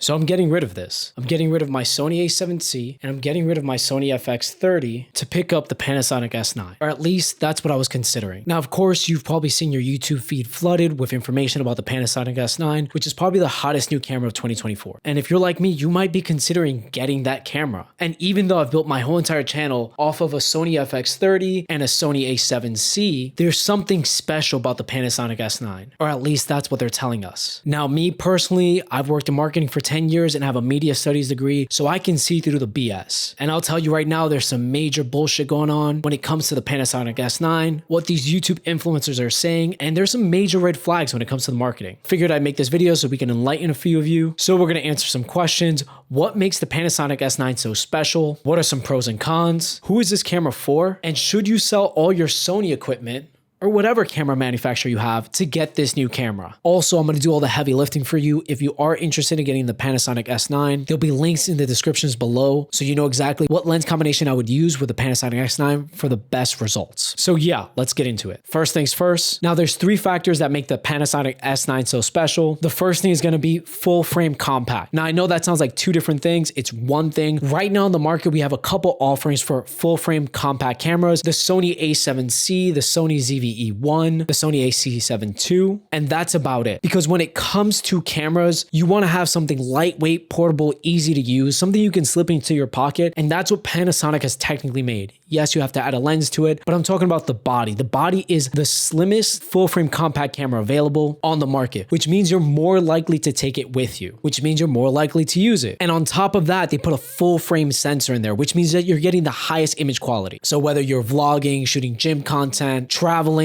So I'm getting rid of this. I'm getting rid of my Sony a7C and I'm getting rid of my Sony FX30 to pick up the Panasonic S9, or at least that's what I was considering. Now, of course, you've probably seen your YouTube feed flooded with information about the Panasonic S9, which is probably the hottest new camera of 2024. And if you're like me, you might be considering getting that camera. And even though I've built my whole entire channel off of a Sony FX30 and a Sony a7C, there's something special about the Panasonic S9, or at least that's what they're telling us. Now, me personally, I've worked in marketing for 10 years and have a media studies degree, so I can see through the BS. And I'll tell you right now, there's some major bullshit going on when it comes to the Panasonic S9, what these YouTube influencers are saying, and there's some major red flags when it comes to the marketing. Figured I'd make this video so we can enlighten a few of you. So we're gonna answer some questions. What makes the Panasonic S9 so special? What are some pros and cons? Who is this camera for? And should you sell all your Sony equipment or whatever camera manufacturer you have to get this new camera? Also, I'm going to do all the heavy lifting for you. If you are interested in getting the Panasonic S9, there'll be links in the descriptions below so you know exactly what lens combination I would use with the Panasonic S9 for the best results. So yeah, let's get into it. First things first. Now there's three factors that make the Panasonic S9 so special. The first thing is going to be full frame compact. Now I know that sounds like two different things. It's one thing. Right now in the market, we have a couple offerings for full frame compact cameras. The Sony a7C, the Sony ZV-E1, the Sony a7C II, and that's about it. Because when it comes to cameras, you want to have something lightweight, portable, easy to use, something you can slip into your pocket, and that's what Panasonic has technically made. Yes, you have to add a lens to it, but I'm talking about the body. The body is the slimmest full frame compact camera available on the market, which means you're more likely to take it with you, which means you're more likely to use it. And on top of that, they put a full frame sensor in there, which means that you're getting the highest image quality. So whether you're vlogging, shooting gym content, traveling,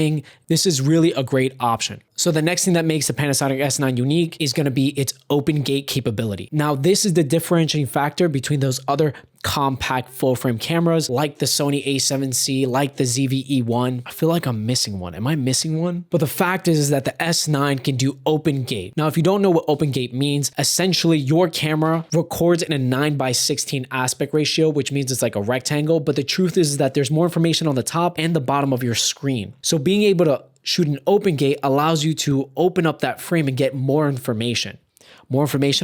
this is really a great option. So the next thing that makes the Panasonic S9 unique is going to be its open gate capability. Now, this is the differentiating factor between those other compact full frame cameras like the Sony a7C, like the ZV-E1. I feel like I'm missing one. Am I missing one? But the fact is that the S9 can do open gate. Now, if you don't know what open gate means, essentially your camera records in a 9:16 aspect ratio, which means it's like a rectangle. But the truth is that there's more information on the top and the bottom of your screen. So being able to shoot an open gate allows you to open up that frame and get more information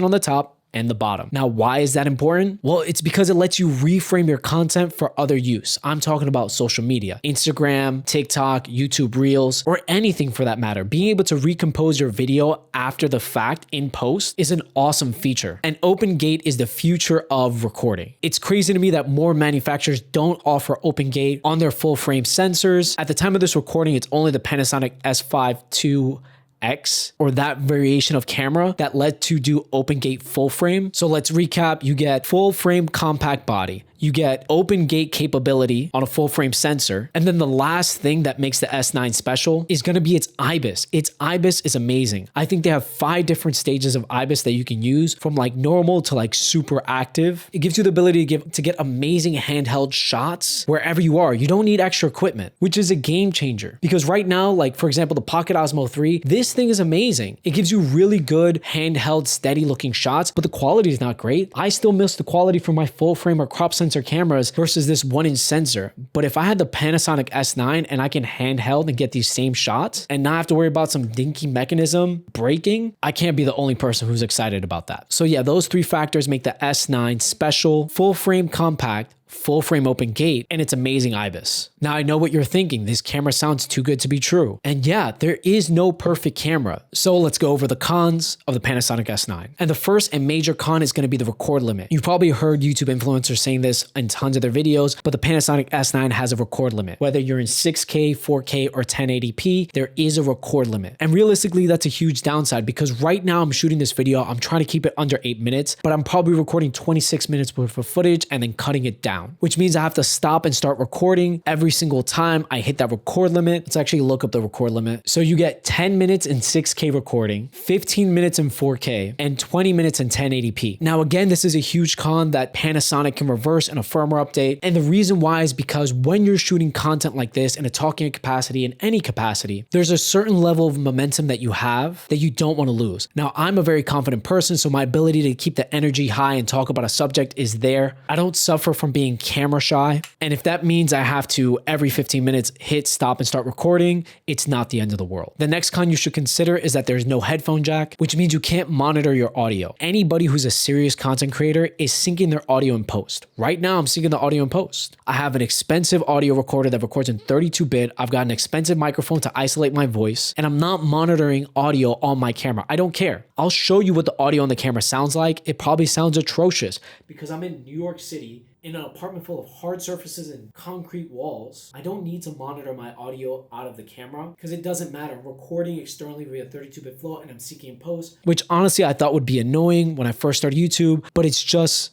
on the top and the bottom. Now, why is that important? Well, it's because it lets you reframe your content for other use. I'm talking about social media, Instagram, TikTok, YouTube Reels, or anything for that matter. Being able to recompose your video after the fact in post is an awesome feature. And open gate is the future of recording. It's crazy to me that more manufacturers don't offer open gate on their full frame sensors. At the time of this recording, it's only the Panasonic S5 II X or that variation of camera that led to do open gate full frame. So let's recap. You get full frame compact body. You get open gate capability on a full frame sensor. And then the last thing that makes the S9 special is going to be its IBIS. Its IBIS is amazing. I think they have 5 different stages of IBIS that you can use, from like normal to like super active. It gives you the ability to get amazing handheld shots wherever you are. You don't need extra equipment, which is a game changer. Because right now, like for example, the Pocket Osmo 3, this thing is amazing. It gives you really good handheld steady looking shots, but the quality is not great. I still miss the quality from my full frame or crop sensor cameras versus this 1-inch sensor. But if I had the Panasonic S9 and I can handheld and get these same shots and not have to worry about some dinky mechanism breaking, I can't be the only person who's excited about that. So yeah, those 3 factors make the S9 special, full frame compact, full frame open gate, and its amazing IBIS. Now I know what you're thinking. This camera sounds too good to be true. And yeah, there is no perfect camera. So let's go over the cons of the Panasonic S9. And the first and major con is going to be the record limit. You've probably heard YouTube influencers saying this in tons of their videos, but the Panasonic S9 has a record limit. Whether you're in 6K, 4K, or 1080p, there is a record limit. And realistically, that's a huge downside because right now I'm shooting this video, I'm trying to keep it under 8 minutes, but I'm probably recording 26 minutes worth of footage and then cutting it down, which means I have to stop and start recording every single time I hit that record limit. Let's actually look up the record limit. So you get 10 minutes in 6K recording, 15 minutes in 4K, and 20 minutes in 1080p. Now, again, this is a huge con that Panasonic can reverse in a firmware update. And the reason why is because when you're shooting content like this in a talking capacity, in any capacity, there's a certain level of momentum that you have that you don't want to lose. Now, I'm a very confident person, so my ability to keep the energy high and talk about a subject is there. I don't suffer from being being camera shy. And if that means I have to every 15 minutes hit stop and start recording, it's not the end of the world. The next con you should consider is that there's no headphone jack, which means you can't monitor your audio. Anybody who's a serious content creator is syncing their audio in post. Right now, I'm syncing the audio in post. I have an expensive audio recorder that records in 32-bit. I've got an expensive microphone to isolate my voice, and I'm not monitoring audio on my camera. I don't care. I'll show you what the audio on the camera sounds like. It probably sounds atrocious because I'm in New York City in an apartment full of hard surfaces and concrete walls. I don't need to monitor my audio out of the camera because it doesn't matter. I'm recording externally via 32-bit flow and I'm seeking in post, which honestly I thought would be annoying when I first started YouTube, but it's just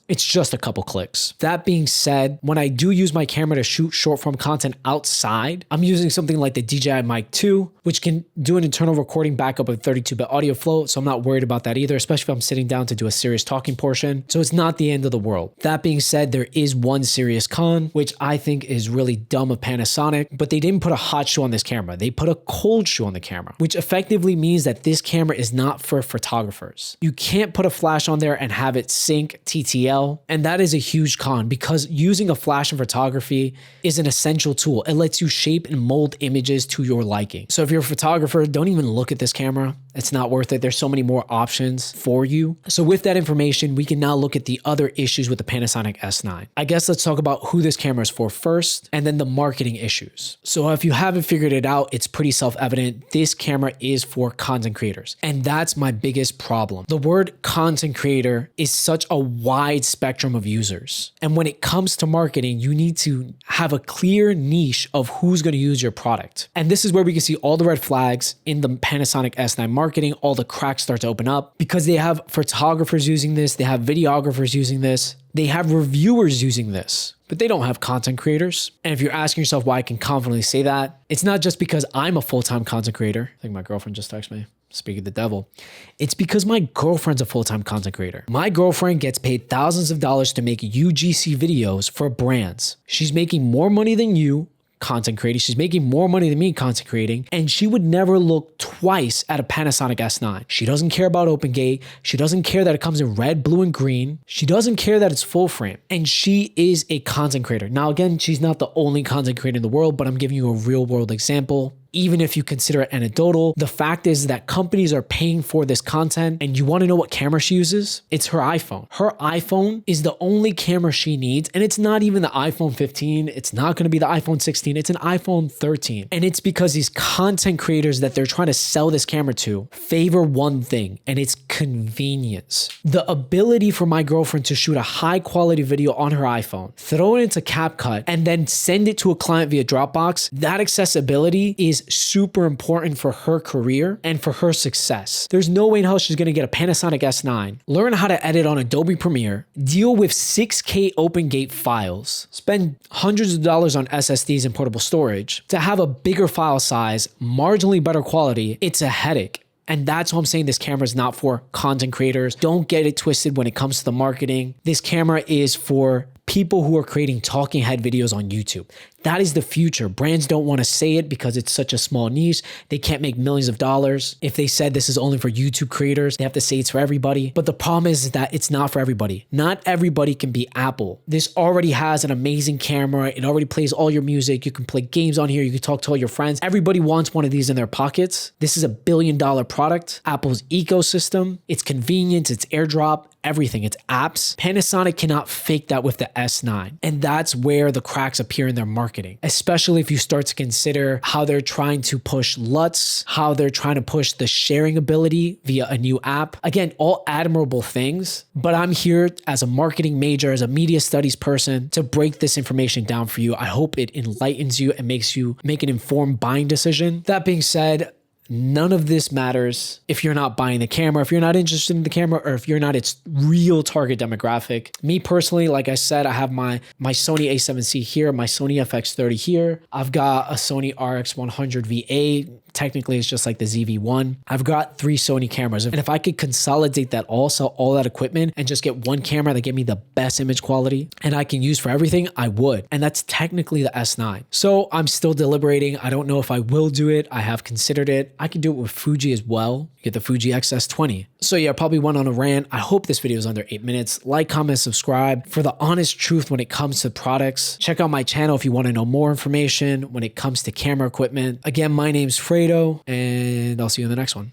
a couple clicks. That being said, when I do use my camera to shoot short form content outside, I'm using something like the DJI Mic 2, which can do an internal recording backup of 32-bit audio flow. So I'm not worried about that either, especially if I'm sitting down to do a serious talking portion. So it's not the end of the world. That being said, there is one serious con, which I think is really dumb of Panasonic, but they didn't put a hot shoe on this camera. They put a cold shoe on the camera, which effectively means that this camera is not for photographers. You can't put a flash on there and have it sync TTL. And that is a huge con because using a flash in photography is an essential tool. It lets you shape and mold images to your liking. So if you're a photographer, don't even look at this camera. It's not worth it. There's so many more options for you. So with that information, we can now look at the other issues with the Panasonic S9. I guess let's talk about who this camera is for first, and then the marketing issues. So if you haven't figured it out, it's pretty self-evident. This camera is for content creators. And that's my biggest problem. The word content creator is such a wide spectrum of users. And when it comes to marketing, you need to have a clear niche of who's going to use your product. And this is where we can see all the red flags in the Panasonic S9 marketing. All the cracks start to open up because they have photographers using this. They have videographers using this. They have reviewers using this, but they don't have content creators. And if you're asking yourself why I can confidently say that, it's not just because I'm a full-time content creator. I think my girlfriend just texted me. Speaking of the devil, it's because my girlfriend's a full-time content creator. My girlfriend gets paid thousands of dollars to make UGC videos for brands. She's making more money than you content creating. She's making more money than me content creating, and she would never look twice at a Panasonic S9. She doesn't care about open gate. She doesn't care that it comes in red, blue, and green. She doesn't care that it's full frame, and she is a content creator. Now, again, she's not the only content creator in the world, but I'm giving you a real world example. Even if you consider it anecdotal, the fact is that companies are paying for this content, and you want to know what camera she uses? It's her iPhone. Her iPhone is the only camera she needs, and it's not even the iPhone 15. It's not going to be the iPhone 16. It's an iPhone 13. And it's because these content creators that they're trying to sell this camera to favor one thing, and it's convenience. The ability for my girlfriend to shoot a high quality video on her iPhone, throw it into CapCut, and then send it to a client via Dropbox, that accessibility is super important for her career and for her success. There's no way in hell she's going to get a Panasonic S9, learn how to edit on Adobe Premiere, deal with 6K open gate files, spend hundreds of dollars on SSDs and portable storage to have a bigger file size, marginally better quality. It's a headache. And that's why I'm saying this camera is not for content creators. Don't get it twisted when it comes to the marketing. This camera is for people who are creating talking head videos on YouTube. That is the future. Brands don't want to say it because it's such a small niche. They can't make millions of dollars. If they said this is only for YouTube creators, they have to say it's for everybody. But the problem is that it's not for everybody. Not everybody can be Apple. This already has an amazing camera. It already plays all your music. You can play games on here. You can talk to all your friends. Everybody wants one of these in their pockets. This is a billion-dollar product. Apple's ecosystem. It's convenience. It's AirDrop. Everything. It's apps. Panasonic cannot fake that with the S9. And that's where the cracks appear in their marketing, especially if you start to consider how they're trying to push LUTs, how they're trying to push the sharing ability via a new app. Again, all admirable things, but I'm here as a marketing major, as a media studies person to break this information down for you. I hope it enlightens you and makes you make an informed buying decision. That being said, none of this matters if you're not buying the camera, if you're not interested in the camera, or if you're not its real target demographic. Me personally, like I said, I have my Sony a7C here, my Sony FX30 here. I've got a Sony RX100 VA. Technically, it's just like the ZV-1. I've got 3 Sony cameras. And if I could consolidate that all, sell all that equipment and just get one camera that gave me the best image quality and I can use for everything, I would. And that's technically the S9. So I'm still deliberating. I don't know if I will do it. I have considered it. I can do it with Fuji as well. Get the Fuji X-S20. So yeah, I probably went on a rant. I hope this video is under 8 minutes. Like, comment, subscribe for the honest truth when it comes to products. Check out my channel if you want to know more information when it comes to camera equipment. Again, my name's Fredo, and I'll see you in the next one.